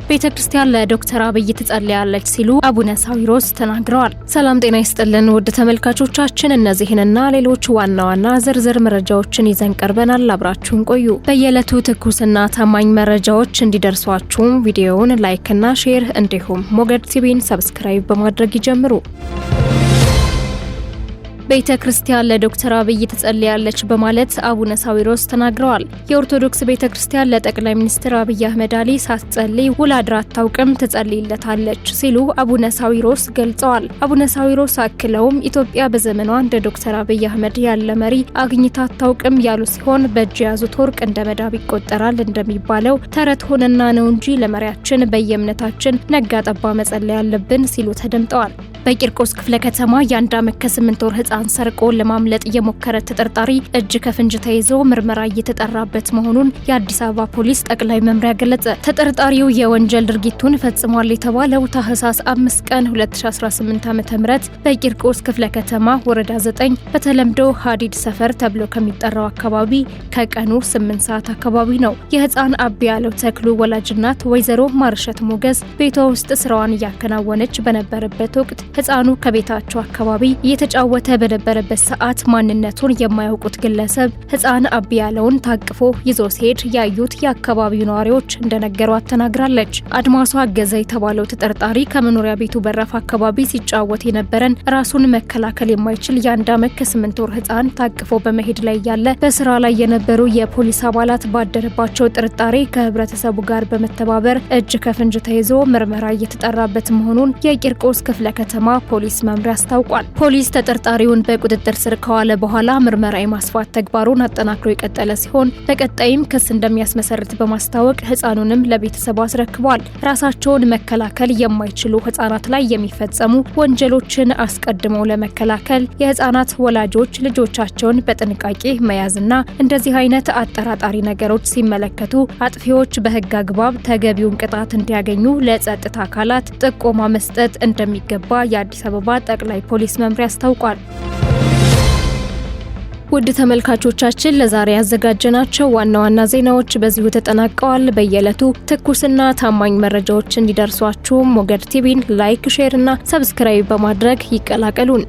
ቤተክርስቲያን ለዶክተር አብይ ትጸልያለች ሲሉ አቡነ ሳዊሮስ ተናግረዋል። ሰላም ጤና ይስጥልን ውድ ተመልካቾቻችን፣ እነዚህንና ሌሎች ዋና ዋና ዝርዝር መረጃዎችን ይዘን ቀርበናል። አብራችሁን ቆዩ። በየዕለቱ ትኩስና ታማኝ መረጃዎች እንዲደርሷችሁ ቪዲዮውን ላይክ እና ሼር እንዲሁም ሞገድ ቲቪን ሰብስክራይብ በማድረግ ይጀምሩ። ቤተክርስቲያን ለዶክተር አብይ ትጸልያለች በማለት አቡነ ሳዊሮስ ተናግረዋል። የኦርቶዶክስ ቤተክርስቲያን ለጠቅላይ ሚኒስትር አብይ አህመድ አሊ ሳትጸልይ ውላ አድራ አታውቅም፣ ትጸልይለታለች ሲሉ አቡነ ሳዊሮስ ገልጸዋል። አቡነ ሳዊሮስ አክለውም ኢትዮጵያ በዘመኗ እንደ ዶክተር አብይ አህመድ ያለ መሪ አግኝታ አታውቅም ያሉ ሲሆን በእጅ ያዙት ወርቅ እንደ መዳብ ይቆጠራል እንደሚባለው ተረት ሆነና ነው እንጂ ለመሪያችን በየእምነታችን ነጋ ጠባ መጸለይ ያለብን ሲሉ ተደምጠዋል። በቂርቆስ ክፍለ ከተማ የአንድ ዓመት ከ8 ወር ህፃን ሰርቆ ለማምለጥ የሞከረ ተጠርጣሪ እጅ ከፍንጅ ተይዞ ምርመራ እየተጣራበት መሆኑን የአዲስ አበባ ፖሊስ ጠቅላይ መምሪያ ገለጸ። ተጠርጣሪው የወንጀል ድርጊቱን ፈጽሟል የተባለው ታህሳስ 5 ቀን 2018 ዓ.ም በቂርቆስ ክፍለ ከተማ ወረዳ 9 በተለምዶ ሀዲድ ሰፈር ተብሎ ከሚጠራው አካባቢ ከቀኑ 8 ሰዓት አካባቢ ነው። የህፃን አቢ ያለው ተክሉ ወላጅናት ወይዘሮ ማርሸት ሞገስ ቤቷ ውስጥ ስራዋን እያከናወነች በነበረበት ወቅት ህፃኑ ከቤታቸው አካባቢ እየተጫወተ በነበረበት ሰዓት ማንነቱን የማያውቁት ግለሰብ ህፃን አቢ ያለውን ታቅፎ ይዞ ሲሄድ ያዩት የአካባቢው ነዋሪዎች እንደነገሯት ተናግራለች። አድማሷ አገዘ የተባለው ተጠርጣሪ ከመኖሪያ ቤቱ በራፍ አካባቢ ሲጫወት የነበረን ራሱን መከላከል የማይችል የአንድ ዓመት ከ8 ወር ህፃን ታቅፎ በመሄድ ላይ ያለ በስራ ላይ የነበሩ የፖሊስ አባላት ባደረባቸው ጥርጣሬ ከህብረተሰቡ ጋር በመተባበር እጅ ከፍንጅ ተይዞ ምርመራ እየተጣራበት መሆኑን የቂርቆስ ክፍለ ከተማ ፖሊስ መምሪያ አስታውቋል። ፖሊስ ተጠርጣሪውን በቁጥጥር ስር ከዋለ በኋላ ምርመራ የማስፋት ተግባሩን አጠናክሮ የቀጠለ ሲሆን በቀጣይም ክስ እንደሚያስመሰርት በማስታወቅ ህፃኑንም ለቤተሰቡ አስረክቧል። ራሳቸውን መከላከል የማይችሉ ህፃናት ላይ የሚፈጸሙ ወንጀሎችን አስቀድመው ለመከላከል የህፃናት ወላጆች ልጆቻቸውን በጥንቃቄ መያዝና እንደዚህ አይነት አጠራጣሪ ነገሮች ሲመለከቱ አጥፊዎች በህግ አግባብ ተገቢውን ቅጣት እንዲያገኙ ለጸጥታ አካላት ጥቆማ መስጠት እንደሚገባ የአዲስ አበባ ጠቅላይ ፖሊስ መምሪያ አስታውቋል። ውድ ተመልካቾቻችን ለዛሬ ያዘጋጀናቸው ዋና ዋና ዜናዎች በዚሁ ተጠናቀዋል። በየዕለቱ ትኩስና ታማኝ መረጃዎች እንዲደርሷችሁ ሞገድ ቲቪን ላይክ፣ ሼር እና ሰብስክራይብ በማድረግ ይቀላቀሉን።